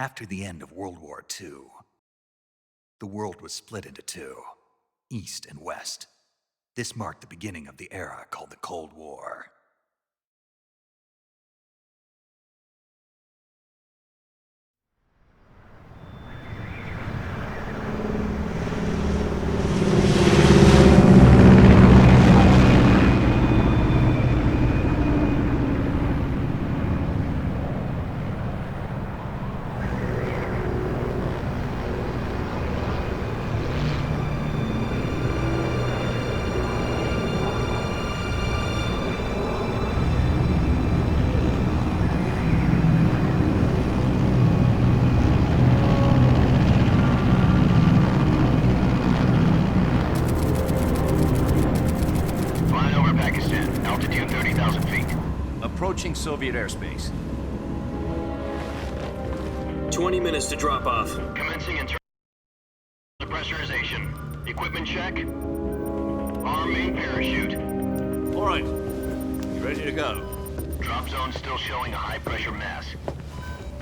After the end of World War II, the world was split into two, East and West. This marked the beginning of the era called the Cold War. Approaching Soviet airspace. 20 minutes to drop off. Commencing internal pressurization. Equipment check. Arm main parachute. All right. You ready to go? Drop zone still showing a high pressure mass.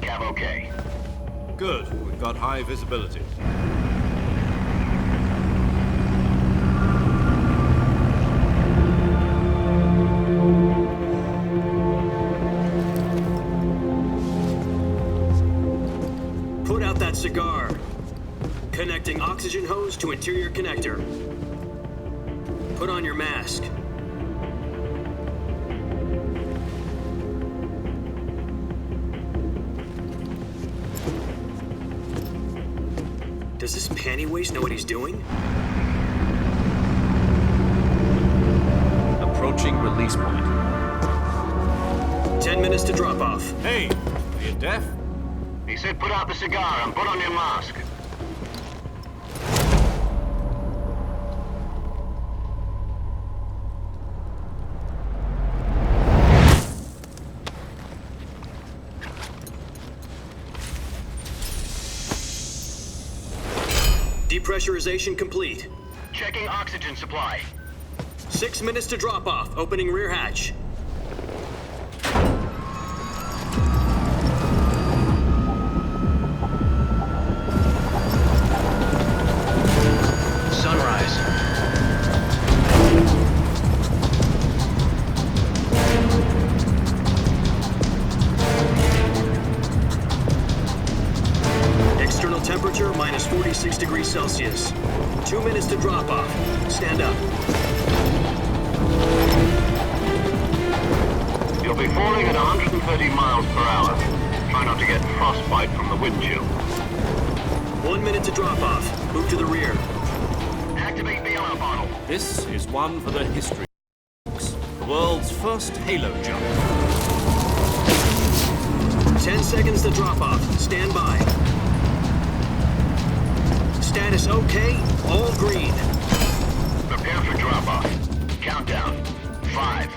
Cav okay. Good. We've got high visibility. Put out that cigar. Connecting oxygen hose to interior connector. Put on your mask. Does this panty waste know what he's doing? Approaching release point. 10 minutes to drop off. Hey, are you deaf? He said put out the cigar and put on your mask. Depressurization complete. Checking oxygen supply. 6 minutes to drop off. Opening rear hatch. Sunrise. External temperature minus 46 degrees Celsius. 2 minutes to drop off. Stand up. You'll be falling at 130 miles per hour. Try not to get frostbite from the wind chill. 1 minute to drop off. Move to the rear. Activate the air bottle. This is one for the history books. The world's first halo jump. 10 seconds to drop off. Stand by. Status okay. All green. Prepare for drop off. Countdown. 5,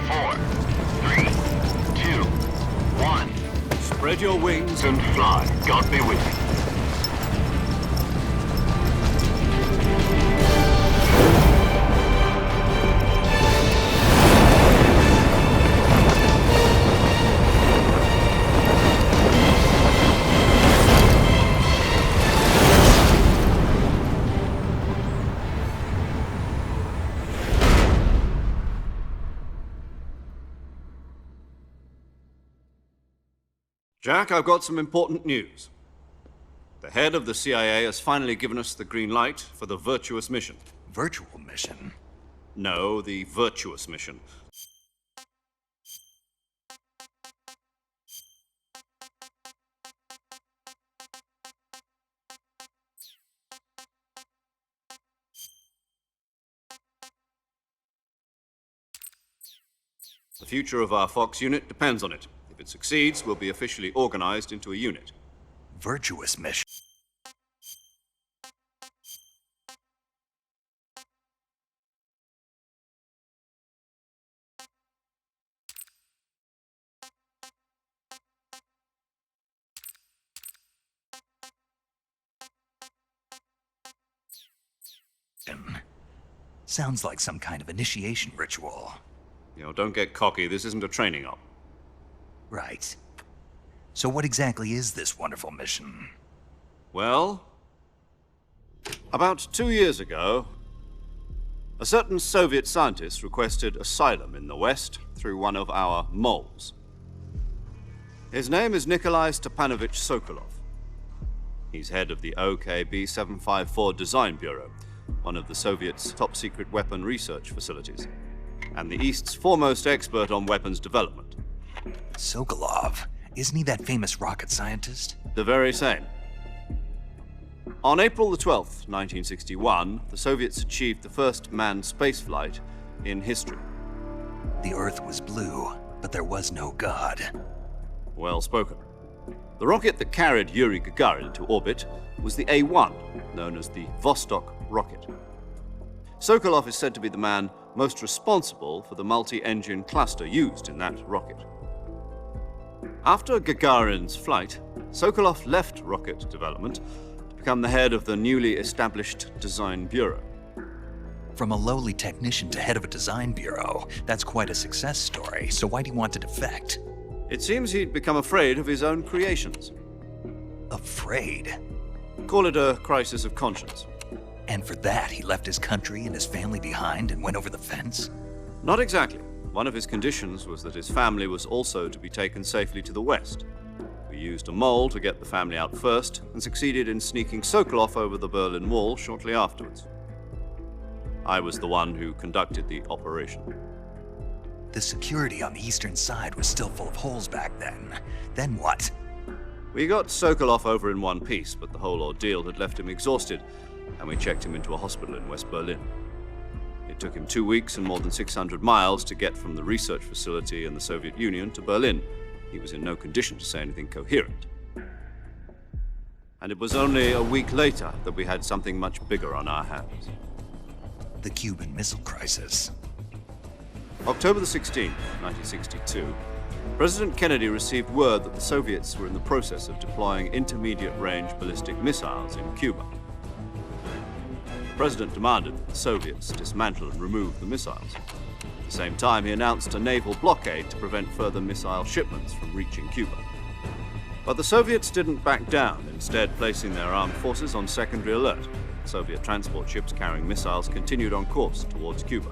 4, 3, 2, 1. Spread your wings And fly. God be with you. Jack, I've got some important news. The head of the CIA has finally given us the green light for the virtuous mission. Virtual mission? No, the virtuous mission. The future of our Fox unit depends on it. If it succeeds, we'll be officially organized into a unit. Virtuous mission? Sounds like some kind of initiation ritual. You know, don't get cocky. This isn't a training op. Right. So what exactly is this wonderful mission? Well, about 2 years ago, a certain Soviet scientist requested asylum in the West through one of our moles. His name is Nikolai Stepanovich Sokolov. He's head of the OKB 754 Design Bureau, one of the Soviets' top-secret weapon research facilities, and the East's foremost expert on weapons development. Sokolov? Isn't he that famous rocket scientist? The very same. On April the 12th, 1961, the Soviets achieved the first manned spaceflight in history. The Earth was blue, but there was no God. Well spoken. The rocket that carried Yuri Gagarin into orbit was the A-1, known as the Vostok rocket. Sokolov is said to be the man most responsible for the multi-engine cluster used in that rocket. After Gagarin's flight, Sokolov left rocket development to become the head of the newly established Design Bureau. From a lowly technician to head of a design bureau, that's quite a success story, so why do you want to defect? It seems he'd become afraid of his own creations. Afraid? Call it a crisis of conscience. And for that, he left his country and his family behind and went over the fence? Not exactly. One of his conditions was that his family was also to be taken safely to the West. We used a mole to get the family out first and succeeded in sneaking Sokolov over the Berlin Wall shortly afterwards. I was the one who conducted the operation. The security on the eastern side was still full of holes back then. Then what? We got Sokolov over in one piece, but the whole ordeal had left him exhausted, and we checked him into a hospital in West Berlin. It took him 2 weeks and more than 600 miles to get from the research facility in the Soviet Union to Berlin. He was in no condition to say anything coherent. And it was only a week later that we had something much bigger on our hands. The Cuban Missile Crisis. October the 16th, 1962, President Kennedy received word that the Soviets were in the process of deploying intermediate-range ballistic missiles in Cuba. The President demanded that the Soviets dismantle and remove the missiles. At the same time, he announced a naval blockade to prevent further missile shipments from reaching Cuba. But the Soviets didn't back down, instead placing their armed forces on secondary alert. Soviet transport ships carrying missiles continued on course towards Cuba.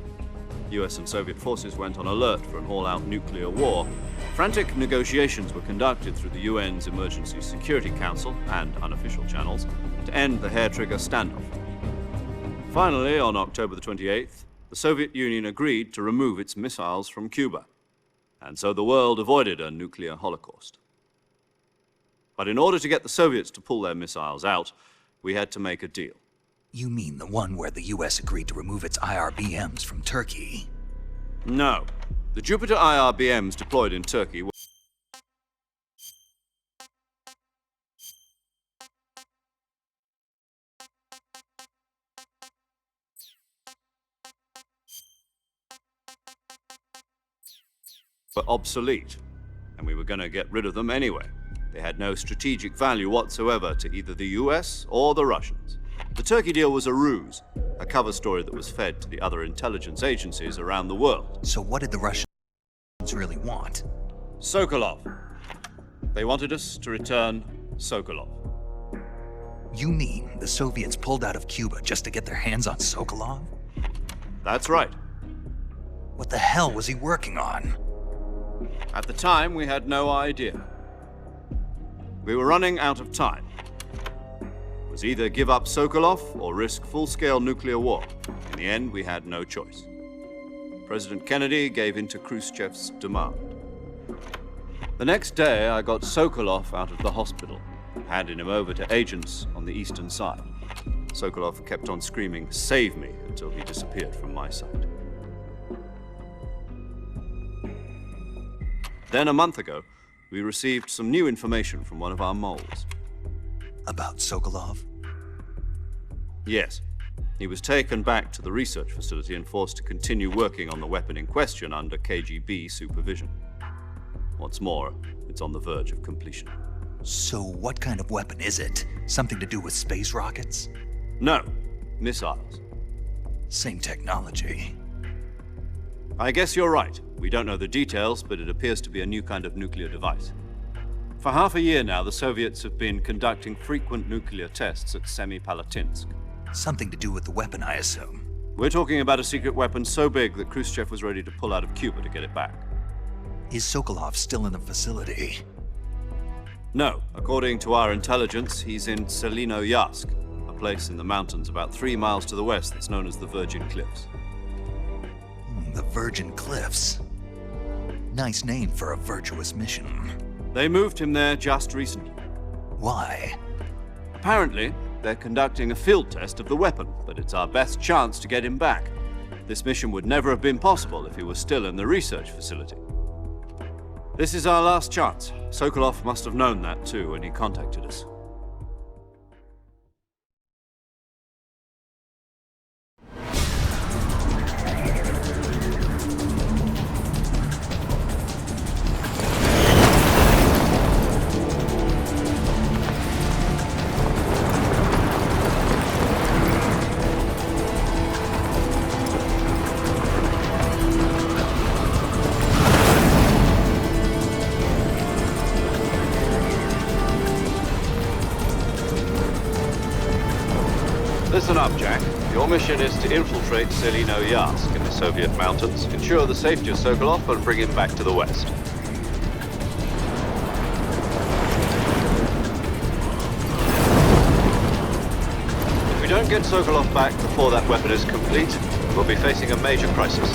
US and Soviet forces went on alert for an all-out nuclear war. Frantic negotiations were conducted through the UN's Emergency Security Council and unofficial channels to end the hair-trigger standoff. Finally, on October the 28th, the Soviet Union agreed to remove its missiles from Cuba, and so the world avoided a nuclear holocaust. But in order to get the Soviets to pull their missiles out, we had to make a deal. You mean the one where the US agreed to remove its IRBMs from Turkey? No. The Jupiter IRBMs deployed in Turkey were obsolete, and we were going to get rid of them anyway. They had no strategic value whatsoever to either the US or the Russians. The Turkey deal was a ruse, a cover story that was fed to the other intelligence agencies around the world. So what did the Russians really want? Sokolov. They wanted us to return Sokolov. You mean the Soviets pulled out of Cuba just to get their hands on Sokolov? That's right. What the hell was he working on? At the time, we had no idea. We were running out of time. It was either give up Sokolov or risk full-scale nuclear war. In the end, we had no choice. President Kennedy gave in to Khrushchev's demand. The next day, I got Sokolov out of the hospital, handing him over to agents on the eastern side. Sokolov kept on screaming, "Save me," until he disappeared from my sight. Then, a month ago, we received some new information from one of our moles. About Sokolov? Yes. He was taken back to the research facility and forced to continue working on the weapon in question under KGB supervision. What's more, it's on the verge of completion. So what kind of weapon is it? Something to do with space rockets? No, missiles. Same technology. I guess you're right. We don't know the details, but it appears to be a new kind of nuclear device. For half a year now, the Soviets have been conducting frequent nuclear tests at Semipalatinsk. Something to do with the weapon, I assume. We're talking about a secret weapon so big that Khrushchev was ready to pull out of Cuba to get it back. Is Sokolov still in the facility? No, according to our intelligence, he's in Selinoyarsk, a place in the mountains about 3 miles to the west that's known as the Virgin Cliffs. The Virgin Cliffs. Nice name for a virtuous mission. They moved him there just recently. Why? Apparently, they're conducting a field test of the weapon, but it's our best chance to get him back. This mission would never have been possible if he was still in the research facility. This is our last chance. Sokolov must have known that too when he contacted us. Listen up, Jack. Your mission is to infiltrate Selinoyarsk in the Soviet mountains, ensure the safety of Sokolov, and bring him back to the west. If we don't get Sokolov back before that weapon is complete, we'll be facing a major crisis.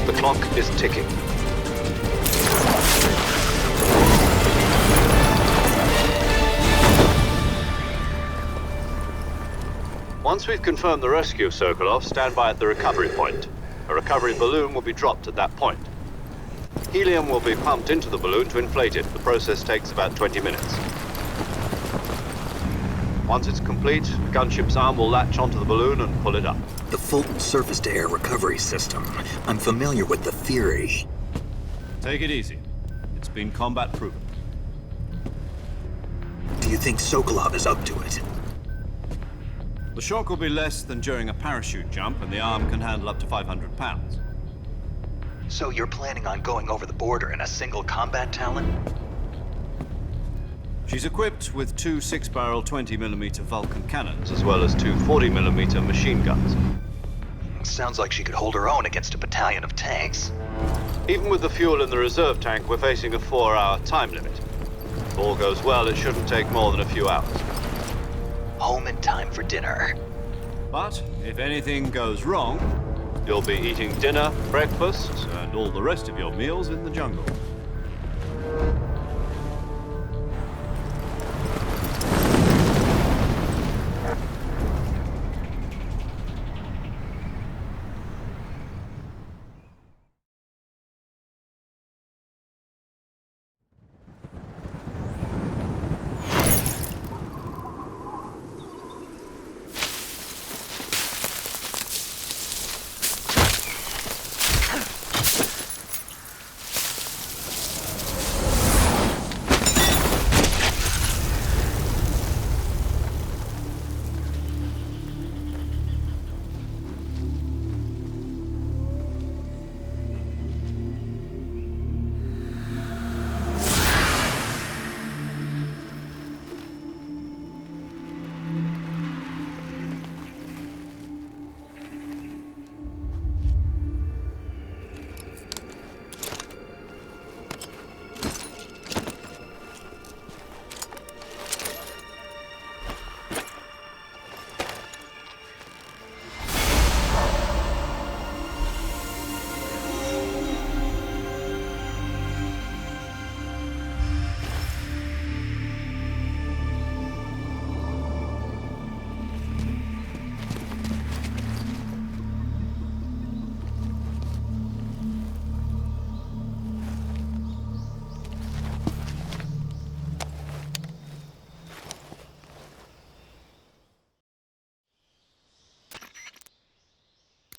The clock is ticking. Once we've confirmed the rescue of Sokolov, stand by at the recovery point. A recovery balloon will be dropped at that point. Helium will be pumped into the balloon to inflate it. The process takes about 20 minutes. Once it's complete, the gunship's arm will latch onto the balloon and pull it up. The Fulton surface-to-air recovery system. I'm familiar with the theory. Take it easy. It's been combat proven. Do you think Sokolov is up to it? The shock will be less than during a parachute jump, and the arm can handle up to 500 pounds. So you're planning on going over the border in a single combat Talon? She's equipped with 2 6-barrel 20mm Vulcan cannons, as well as 2 40mm machine guns. Sounds like she could hold her own against a battalion of tanks. Even with the fuel in the reserve tank, we're facing a 4-hour time limit. If all goes well, it shouldn't take more than a few hours. Home in time for dinner. But if anything goes wrong, you'll be eating dinner, breakfast, and all the rest of your meals in the jungle.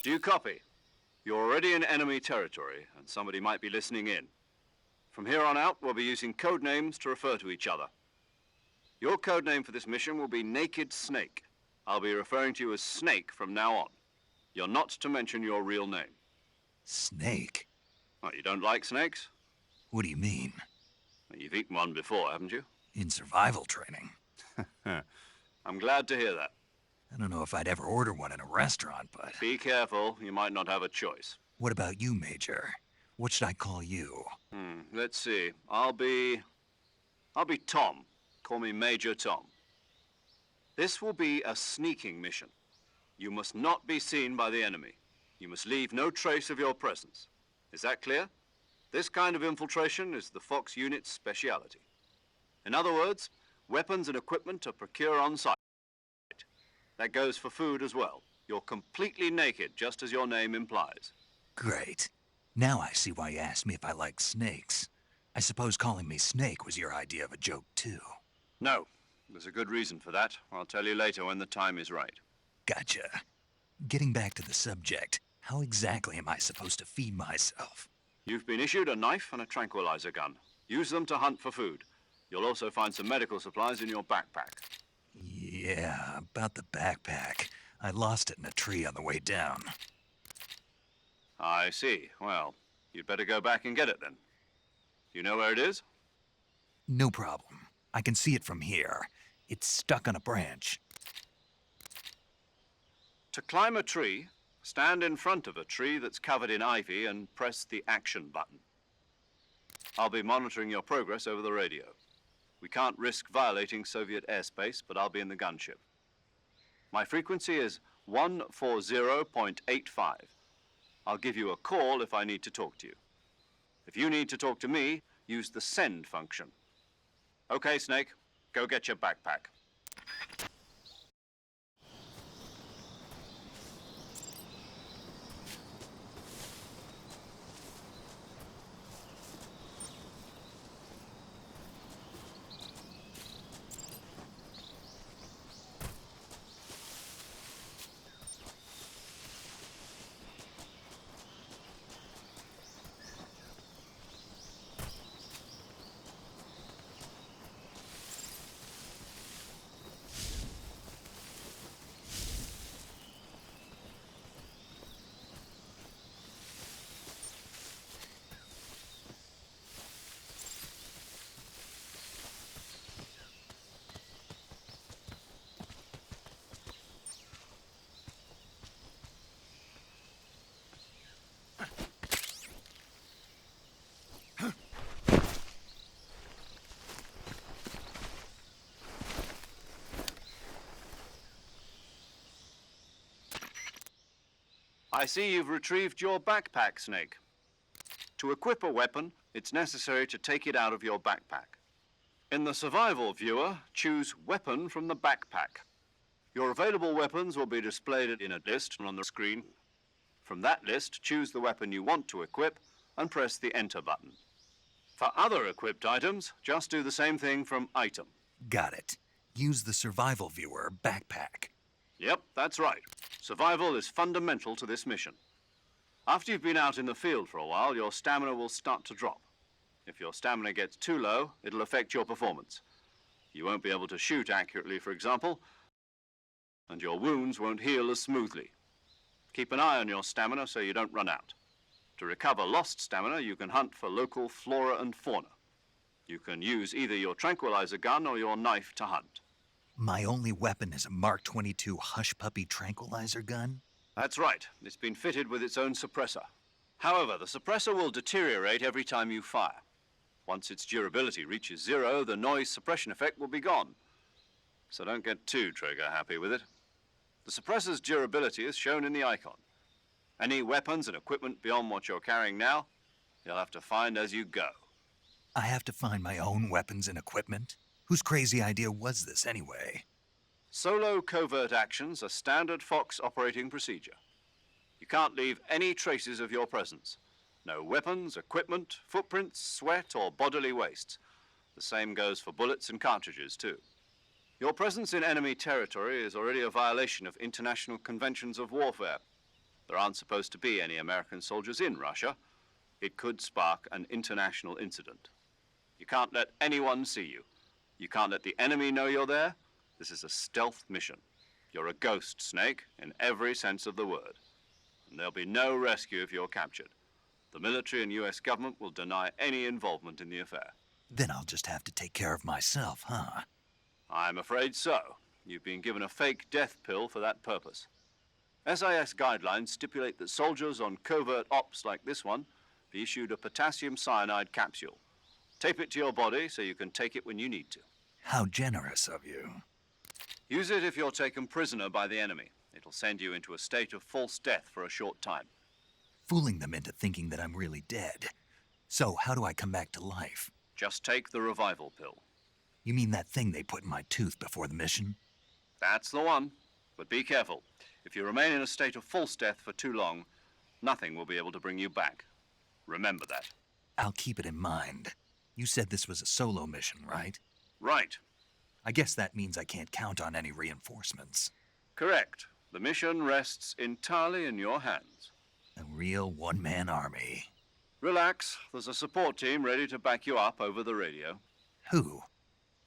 Do you copy? You're already in enemy territory, and somebody might be listening in. From here on out, we'll be using code names to refer to each other. Your code name for this mission will be Naked Snake. I'll be referring to you as Snake from now on. You're not to mention your real name. Snake? Oh, you don't like snakes? What do you mean? Well, you've eaten one before, haven't you? In survival training? I'm glad to hear that. I don't know if I'd ever order one in a restaurant, but... Be careful, you might not have a choice. What about you, Major? What should I call you? Let's see. I'll be Tom. Call me Major Tom. This will be a sneaking mission. You must not be seen by the enemy. You must leave no trace of your presence. Is that clear? This kind of infiltration is the Fox unit's speciality. In other words, weapons and equipment are procured on site. That goes for food as well. You're completely naked, just as your name implies. Great. Now I see why you asked me if I like snakes. I suppose calling me Snake was your idea of a joke, too. No, there's a good reason for that. I'll tell you later when the time is right. Gotcha. Getting back to the subject, how exactly am I supposed to feed myself? You've been issued a knife and a tranquilizer gun. Use them to hunt for food. You'll also find some medical supplies in your backpack. Yeah, about the backpack. I lost it in a tree on the way down. I see. Well, you'd better go back and get it then. You know where it is? No problem. I can see it from here. It's stuck on a branch. To climb a tree, stand in front of a tree that's covered in ivy and press the action button. I'll be monitoring your progress over the radio. We can't risk violating Soviet airspace, but I'll be in the gunship. My frequency is 140.85. I'll give you a call if I need to talk to you. If you need to talk to me, use the send function. Okay, Snake, go get your backpack. I see you've retrieved your backpack, Snake. To equip a weapon, it's necessary to take it out of your backpack. In the survival viewer, choose Weapon from the backpack. Your available weapons will be displayed in a list on the screen. From that list, choose the weapon you want to equip and press the Enter button. For other equipped items, just do the same thing from Item. Got it. Use the survival viewer backpack. Yep, that's right. Survival is fundamental to this mission. After you've been out in the field for a while, your stamina will start to drop. If your stamina gets too low, it'll affect your performance. You won't be able to shoot accurately, for example, and your wounds won't heal as smoothly. Keep an eye on your stamina so you don't run out. To recover lost stamina, you can hunt for local flora and fauna. You can use either your tranquilizer gun or your knife to hunt. My only weapon is a Mark 22 Hush Puppy tranquilizer gun? That's right. It's been fitted with its own suppressor. However, the suppressor will deteriorate every time you fire. Once its durability reaches 0, the noise suppression effect will be gone. So don't get too trigger-happy with it. The suppressor's durability is shown in the icon. Any weapons and equipment beyond what you're carrying now, you'll have to find as you go. I have to find my own weapons and equipment? Whose crazy idea was this, anyway? Solo covert actions are standard Fox operating procedure. You can't leave any traces of your presence. No weapons, equipment, footprints, sweat, or bodily wastes. The same goes for bullets and cartridges, too. Your presence in enemy territory is already a violation of international conventions of warfare. There aren't supposed to be any American soldiers in Russia. It could spark an international incident. You can't let anyone see you. You can't let the enemy know you're there. This is a stealth mission. You're a ghost, Snake, in every sense of the word. and there'll be no rescue if you're captured. The military and US government will deny any involvement in the affair. Then I'll just have to take care of myself, huh? I'm afraid so. You've been given a fake death pill for that purpose. SIS guidelines stipulate that soldiers on covert ops like this one be issued a potassium cyanide capsule. Tape it to your body so you can take it when you need to. How generous of you. Use it if you're taken prisoner by the enemy. It'll send you into a state of false death for a short time. Fooling them into thinking that I'm really dead. So how do I come back to life? Just take the revival pill. You mean that thing they put in my tooth before the mission? That's the one. But be careful. If you remain in a state of false death for too long, nothing will be able to bring you back. Remember that. I'll keep it in mind. You said this was a solo mission, right? Right. I guess that means I can't count on any reinforcements. Correct. The mission rests entirely in your hands. A real one-man army. Relax. There's a support team ready to back you up over the radio. Who?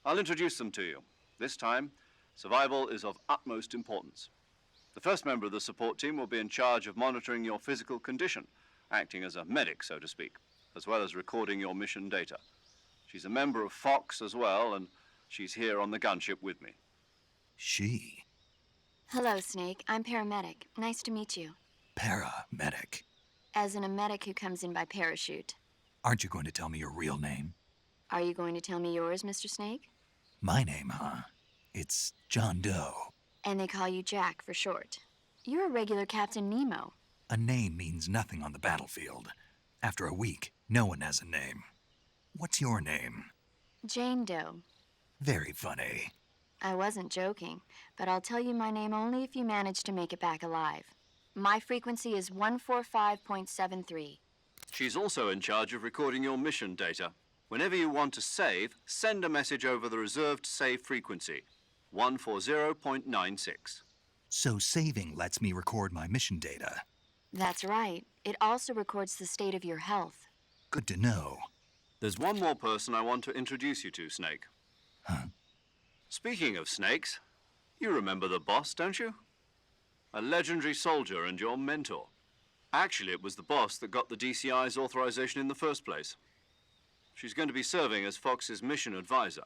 I'll introduce them to you. This time, survival is of utmost importance. The first member of the support team will be in charge of monitoring your physical condition, acting as a medic, so to speak, as well as recording your mission data. She's a member of Fox as well, and she's here on the gunship with me. She? Hello, Snake. I'm paramedic. Nice to meet you. Paramedic. As in a medic who comes in by parachute. Aren't you going to tell me your real name? Are you going to tell me yours, Mr. Snake? My name, huh? It's John Doe. And they call you Jack for short. You're a regular Captain Nemo. A name means nothing on the battlefield. After a week, no one has a name. What's your name? Jane Doe. Very funny. I wasn't joking, but I'll tell you my name only if you manage to make it back alive. My frequency is 145.73. She's also in charge of recording your mission data. Whenever you want to save, send a message over the reserved save frequency, 140.96. So saving lets me record my mission data. That's right. It also records the state of your health. Good to know. There's one more person I want to introduce you to, Snake. Huh? Speaking of snakes, you remember the boss, don't you? A legendary soldier and your mentor. Actually, it was the boss that got the DCI's authorization in the first place. She's going to be serving as Fox's mission advisor.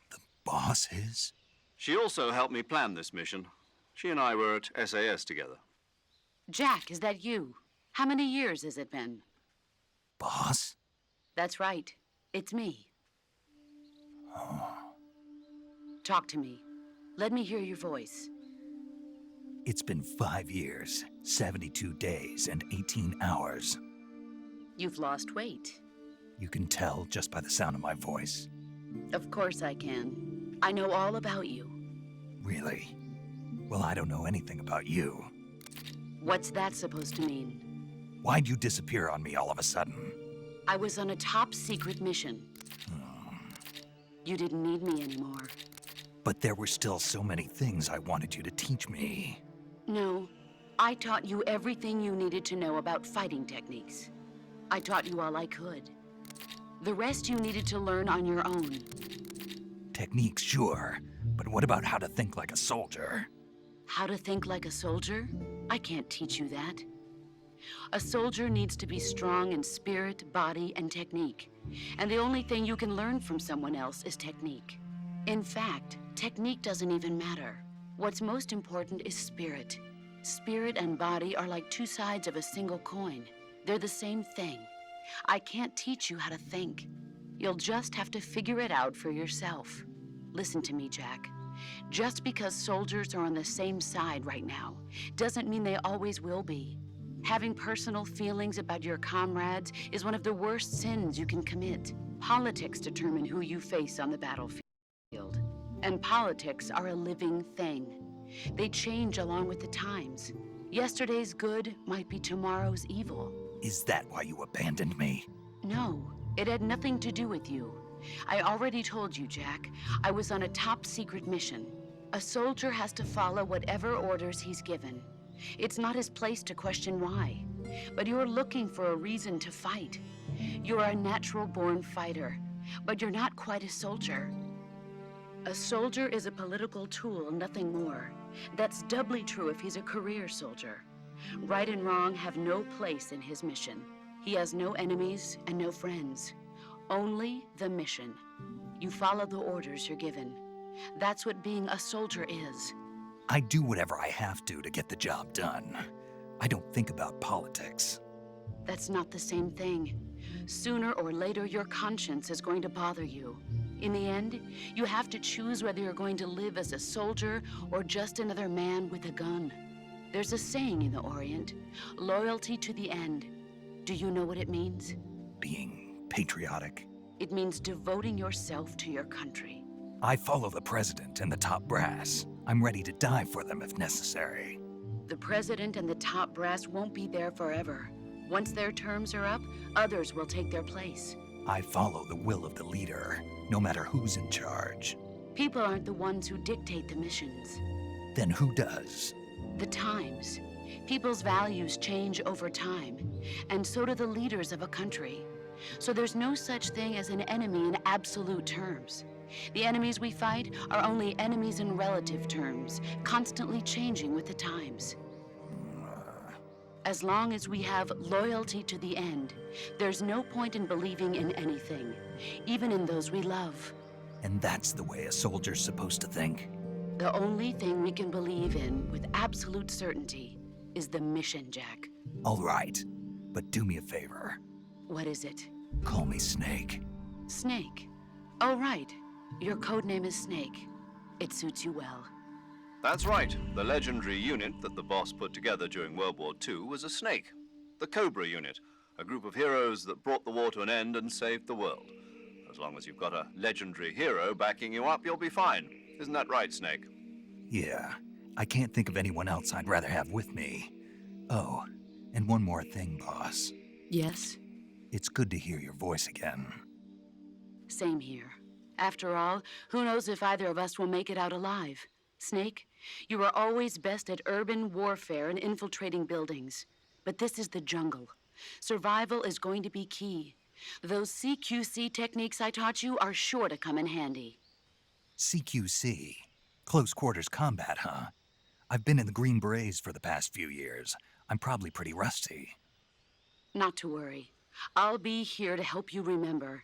The boss is? She also helped me plan this mission. She and I were at SAS together. Jack, is that you? How many years has it been? Boss? That's right. It's me. Oh. Talk to me. Let me hear your voice. It's been 5 years, 72 days, and 18 hours. You've lost weight. You can tell just by the sound of my voice. Of course I can. I know all about you. Really? Well, I don't know anything about you. What's that supposed to mean? Why'd you disappear on me all of a sudden? I was on a top-secret mission. You didn't need me anymore. But there were still so many things I wanted you to teach me. No, I taught you everything you needed to know about fighting techniques. I taught you all I could. The rest you needed to learn on your own. Techniques, sure. But what about how to think like a soldier? How to think like a soldier? I can't teach you that. A soldier needs to be strong in spirit, body, and technique. And the only thing you can learn from someone else is technique. In fact, technique doesn't even matter. What's most important is spirit. Spirit and body are like two sides of a single coin. They're the same thing. I can't teach you how to think. You'll just have to figure it out for yourself. Listen to me, Jack. Just because soldiers are on the same side right now doesn't mean they always will be. Having personal feelings about your comrades is one of the worst sins you can commit. Politics determine who you face on the battlefield. And politics are a living thing. They change along with the times. Yesterday's good might be tomorrow's evil. Is that why you abandoned me? No, it had nothing to do with you. I already told you, Jack. I was on a top-secret mission. A soldier has to follow whatever orders he's given. It's not his place to question why. But you're looking for a reason to fight. You're a natural-born fighter, but you're not quite a soldier. A soldier is a political tool, nothing more. That's doubly true if he's a career soldier. Right and wrong have no place in his mission. He has no enemies and no friends. Only the mission. You follow the orders you're given. That's what being a soldier is. I do whatever I have to get the job done. I don't think about politics. That's not the same thing. Sooner or later, your conscience is going to bother you. In the end, you have to choose whether you're going to live as a soldier or just another man with a gun. There's a saying in the Orient, loyalty to the end. Do you know what it means? Being patriotic. It means devoting yourself to your country. I follow the president and the top brass. I'm ready to die for them if necessary. The president and the top brass won't be there forever. Once their terms are up, others will take their place. I follow the will of the leader, no matter who's in charge. People aren't the ones who dictate the missions. Then who does? The times. People's values change over time, and so do the leaders of a country. So there's no such thing as an enemy in absolute terms. The enemies we fight are only enemies in relative terms, constantly changing with the times. As long as we have loyalty to the end, there's no point in believing in anything, even in those we love. And that's the way a soldier's supposed to think? The only thing we can believe in with absolute certainty is the mission, Jack. All right, but do me a favor. What is it? Call me Snake. Snake. Oh, right. Your code name is Snake. It suits you well. That's right. The legendary unit that the boss put together during World War II was a snake. The Cobra unit, a group of heroes that brought the war to an end and saved the world. As long as you've got a legendary hero backing you up, you'll be fine. Isn't that right, Snake? Yeah, I can't think of anyone else I'd rather have with me. Oh, and one more thing, boss. Yes? It's good to hear your voice again. Same here. After all, who knows if either of us will make it out alive? Snake, you are always best at urban warfare and infiltrating buildings. But this is the jungle. Survival is going to be key. Those CQC techniques I taught you are sure to come in handy. CQC? Close quarters combat, huh? I've been in the Green Berets for the past few years. I'm probably pretty rusty. Not to worry. I'll be here to help you remember.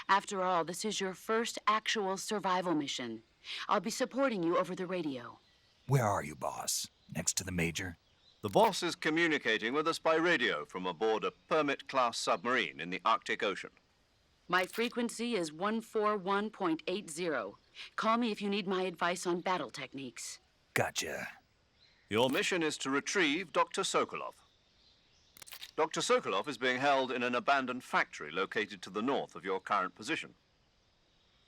After all, this is your first actual survival mission. I'll be supporting you over the radio. Where are you, boss? Next to the Major? The boss is communicating with us by radio from aboard a Permit-class submarine in the Arctic Ocean. My frequency is 141.80. Call me if you need my advice on battle techniques. Gotcha. Your mission is to retrieve Dr. Sokolov. Dr. Sokolov is being held in an abandoned factory located to the north of your current position.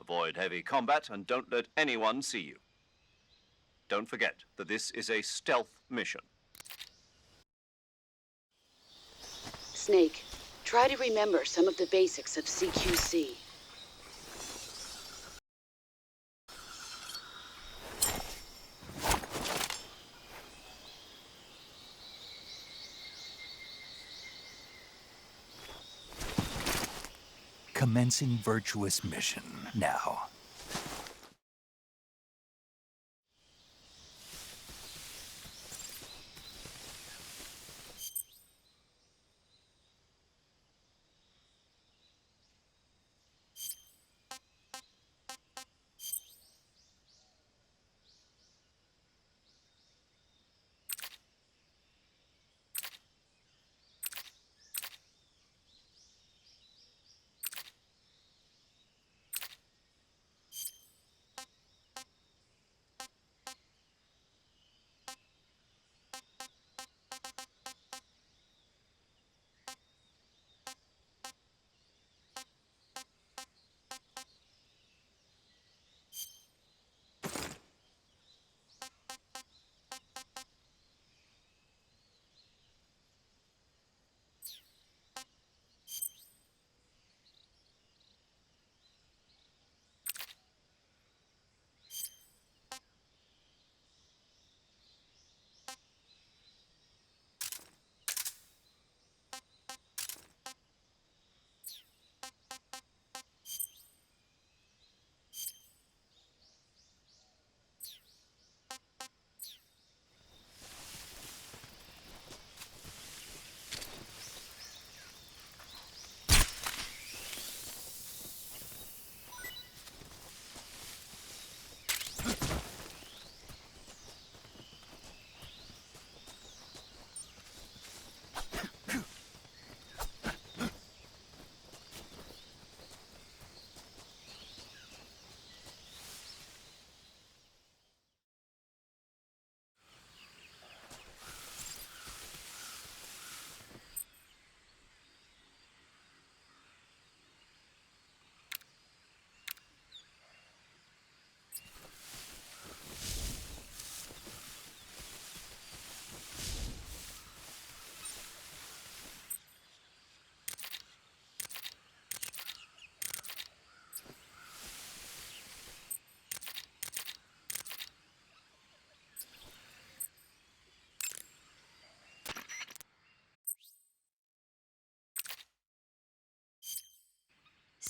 Avoid heavy combat and don't let anyone see you. Don't forget that this is a stealth mission. Snake, try to remember some of the basics of CQC. Commencing virtuous mission now.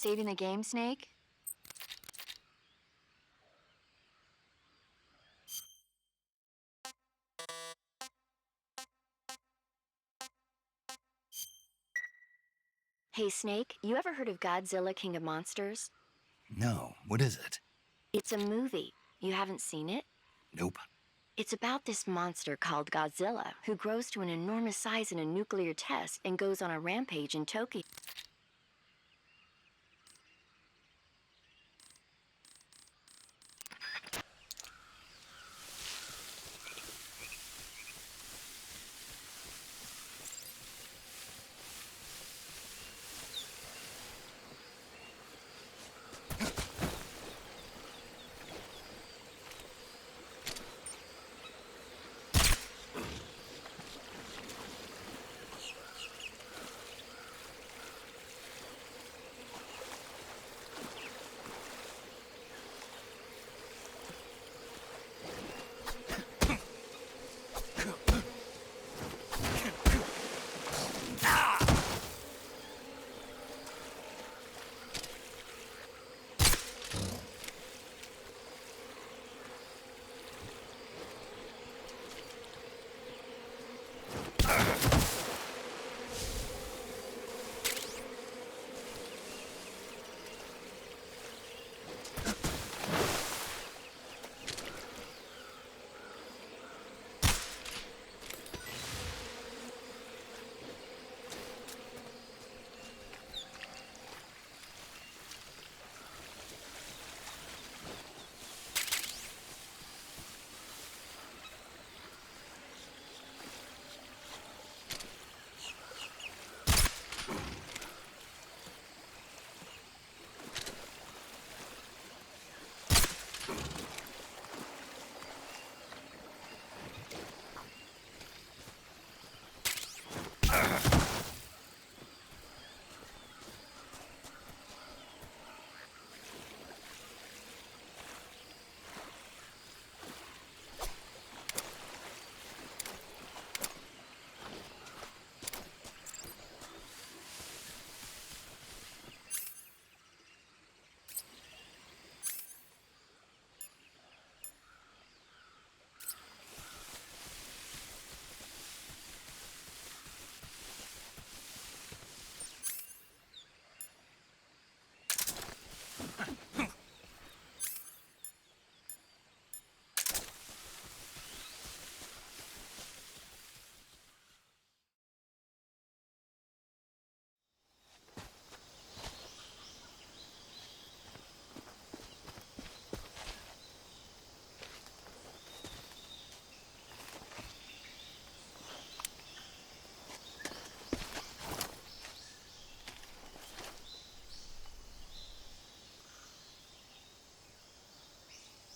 saving the game, Snake? Hey, Snake, you ever heard of Godzilla, King of Monsters? No, what is it? It's a movie. You haven't seen it? Nope. It's about this monster called Godzilla, who grows to an enormous size in a nuclear test and goes on a rampage in Tokyo.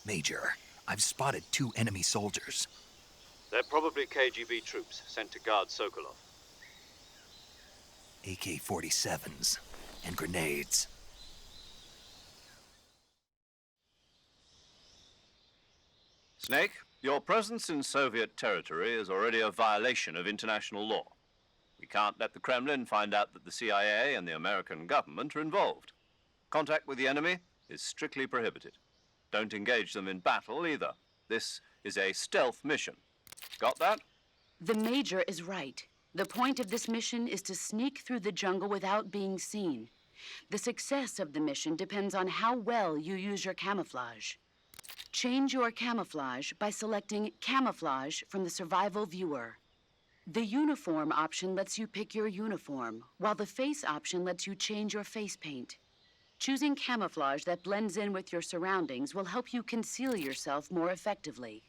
Major, I've spotted 2 enemy soldiers. They're probably KGB troops sent to guard Sokolov. AK-47s and grenades. Snake, your presence in Soviet territory is already a violation of international law. We can't let the Kremlin find out that the CIA and the American government are involved. Contact with the enemy is strictly prohibited. Don't engage them in battle either. This is a stealth mission. Got that? The Major is right. The point of this mission is to sneak through the jungle without being seen. The success of the mission depends on how well you use your camouflage. Change your camouflage by selecting Camouflage from the Survival Viewer. The Uniform option lets you pick your uniform, while the Face option lets you change your face paint. Choosing camouflage that blends in with your surroundings will help you conceal yourself more effectively.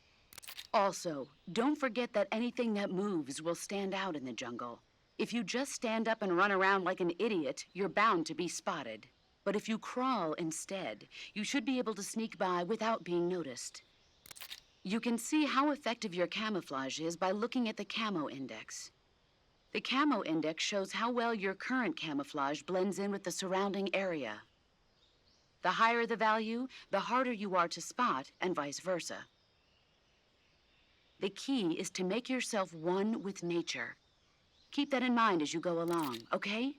Also, don't forget that anything that moves will stand out in the jungle. If you just stand up and run around like an idiot, you're bound to be spotted. But if you crawl instead, you should be able to sneak by without being noticed. You can see how effective your camouflage is by looking at the Camo Index. The Camo Index shows how well your current camouflage blends in with the surrounding area. The higher the value, the harder you are to spot, and vice versa. The key is to make yourself one with nature. Keep that in mind as you go along, okay?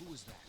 Who was that?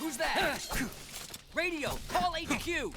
Who's that? Radio, call HQ!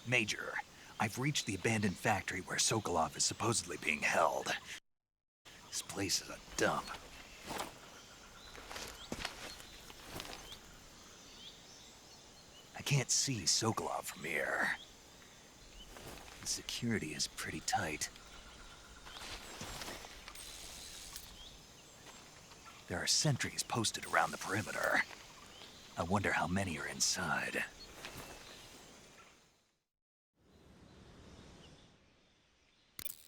Major, I've reached the abandoned factory where Sokolov is supposedly being held. This place is a dump. I can't see Sokolov from here. The security is pretty tight. There are sentries posted around the perimeter. I wonder how many are inside.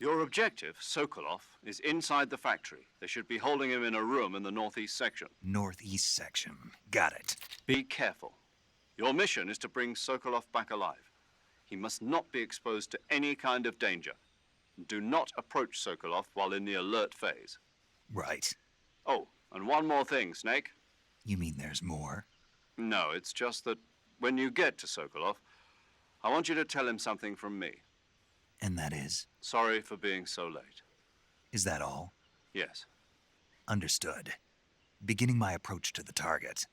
Your objective, Sokolov, is inside the factory. They should be holding him in a room in the northeast section. Northeast section. Got it. Be careful. Your mission is to bring Sokolov back alive. He must not be exposed to any kind of danger. Do not approach Sokolov while in the alert phase. Right. Oh, and one more thing, Snake. You mean there's more? No, it's just that when you get to Sokolov, I want you to tell him something from me. And that is? Sorry for being so late. Is that all? Yes. Understood. Beginning my approach to the target.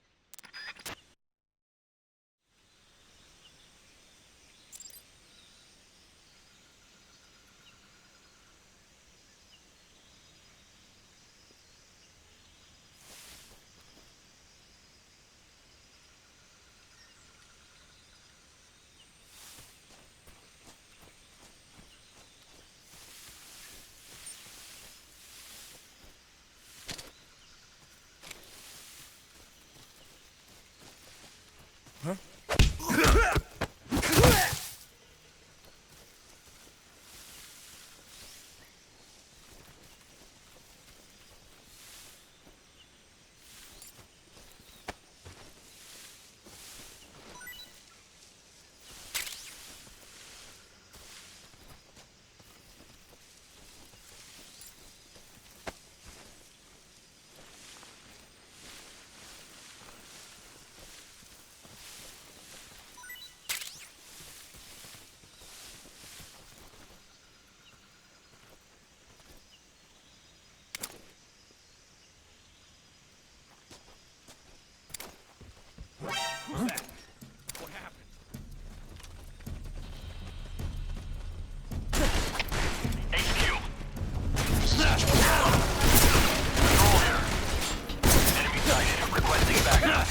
Who's that? What happened? HQ. Control here. Enemy sighted. Requesting backup.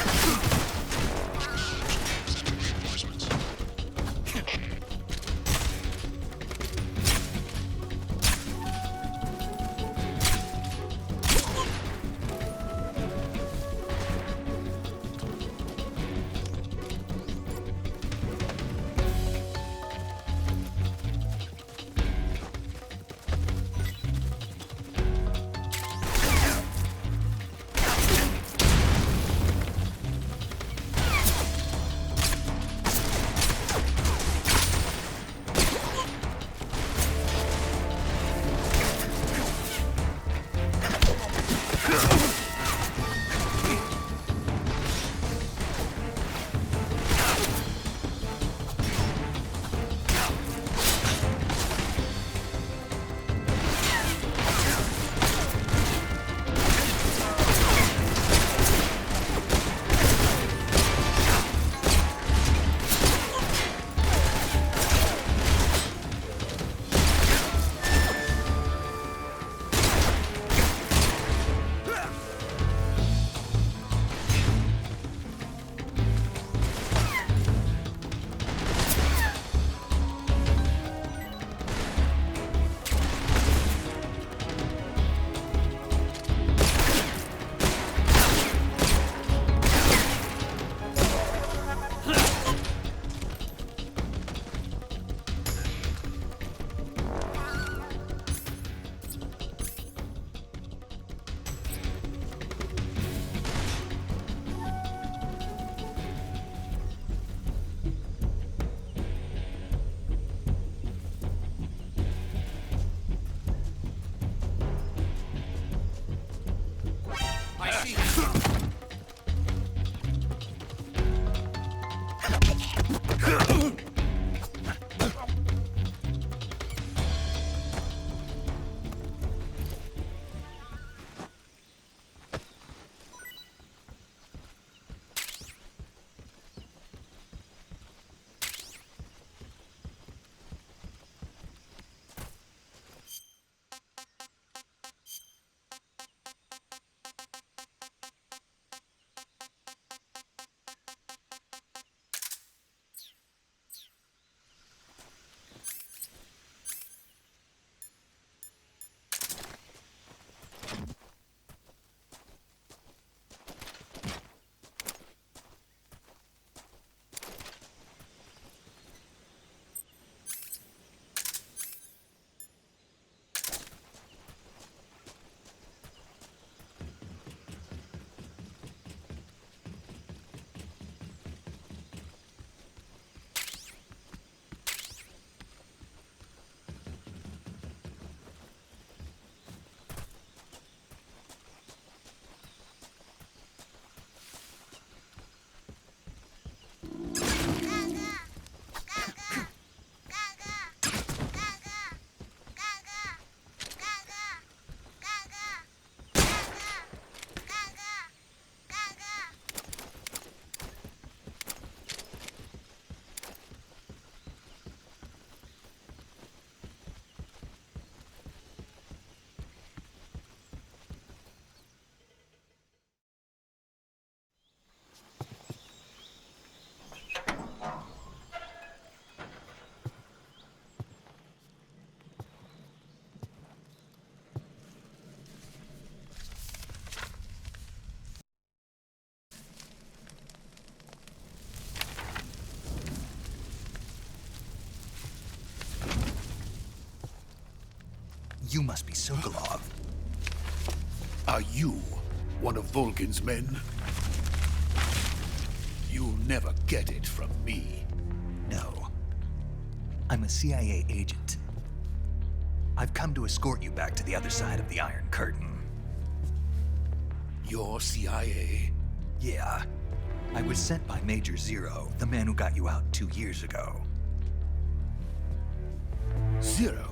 You must be Sokolov. Are you one of Volgin's men? You'll never get it from me. No. I'm a CIA agent. I've come to escort you back to the other side of the Iron Curtain. You're CIA? Yeah. I was sent by Major Zero, the man who got you out 2 years ago. Zero?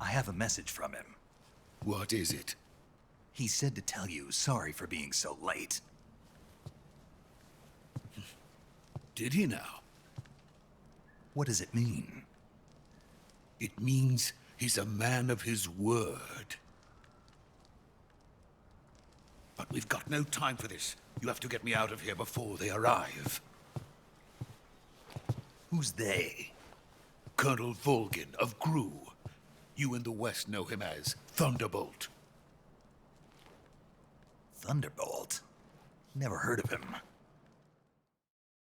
I have a message from him. What is it? He said to tell you sorry for being so late. Did he now? What does it mean? It means he's a man of his word. But we've got no time for this. You have to get me out of here before they arrive. Who's they? Colonel Volgin of GRU. You in the West know him as Thunderbolt. Thunderbolt? Never heard of him.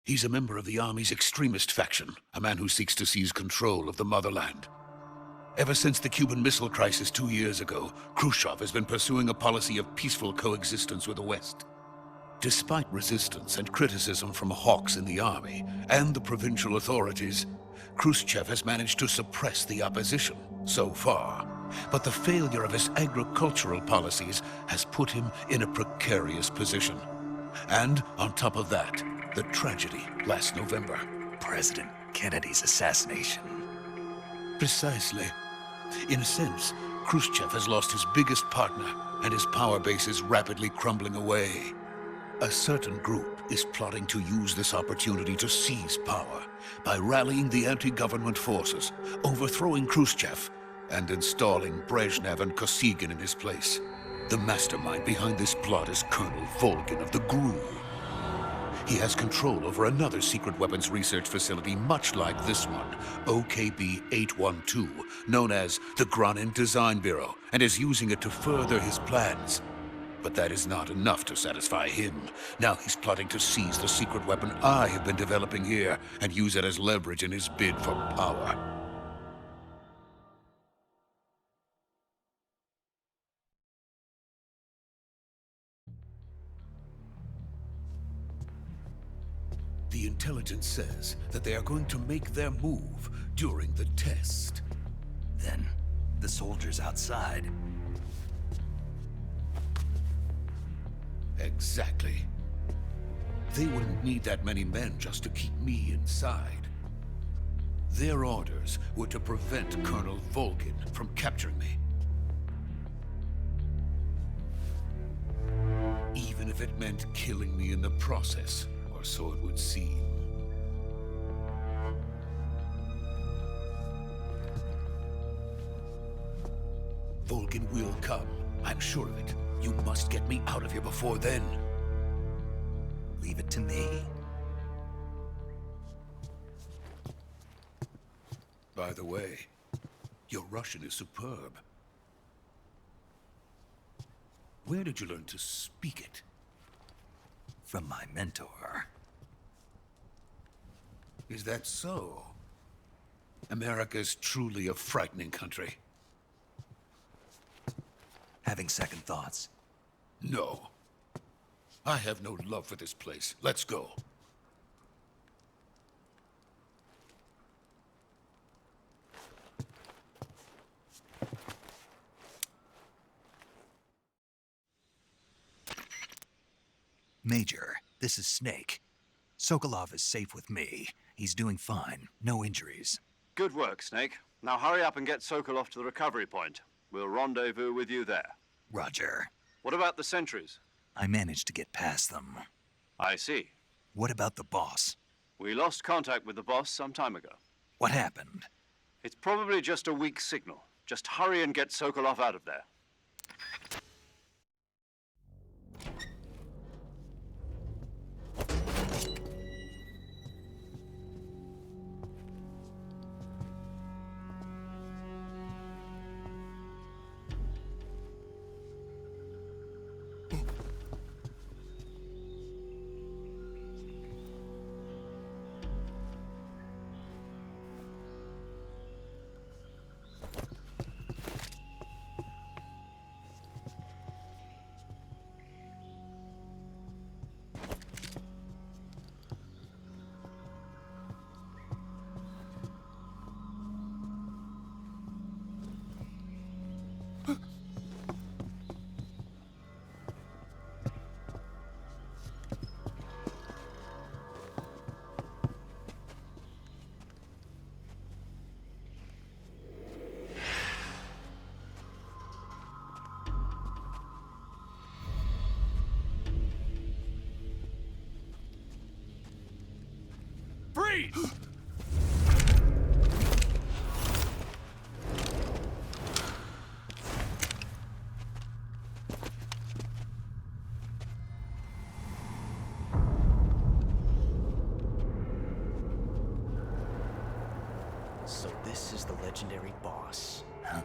He's a member of the Army's extremist faction, a man who seeks to seize control of the motherland. Ever since the Cuban Missile Crisis 2 years ago, Khrushchev has been pursuing a policy of peaceful coexistence with the West. Despite resistance and criticism from hawks in the army and the provincial authorities, Khrushchev has managed to suppress the opposition so far. But the failure of his agricultural policies has put him in a precarious position. And on top of that, the tragedy last November. President Kennedy's assassination. Precisely. In a sense, Khrushchev has lost his biggest partner, and his power base is rapidly crumbling away. A certain group is plotting to use this opportunity to seize power by rallying the anti-government forces, overthrowing Khrushchev, and installing Brezhnev and Kosygin in his place. The mastermind behind this plot is Colonel Volgin of the GRU. He has control over another secret weapons research facility much like this one, OKB-812, known as the Granin Design Bureau, and is using it to further his plans. But that is not enough to satisfy him. Now he's plotting to seize the secret weapon I have been developing here and use it as leverage in his bid for power. The intelligence says that they are going to make their move during the test. Then, the soldiers outside. Exactly. They wouldn't need that many men just to keep me inside. Their orders were to prevent Colonel Volgin from capturing me. Even if it meant killing me in the process, or so it would seem. Volgin will come. I'm sure of it. You must get me out of here before then. Leave it to me. By the way, your Russian is superb. Where did you learn to speak it? From my mentor. Is that so? America's truly a frightening country. Having second thoughts. No. I have no love for this place. Let's go. Major, this is Snake. Sokolov is safe with me. He's doing fine. No injuries. Good work, Snake. Now hurry up and get Sokolov to the recovery point. We'll rendezvous with you there. Roger. What about the sentries? I managed to get past them. I see. What about the boss? We lost contact with the boss some time ago. What happened? It's probably just a weak signal. Just hurry and get Sokolov out of there. Wait! So this is the legendary boss. Huh?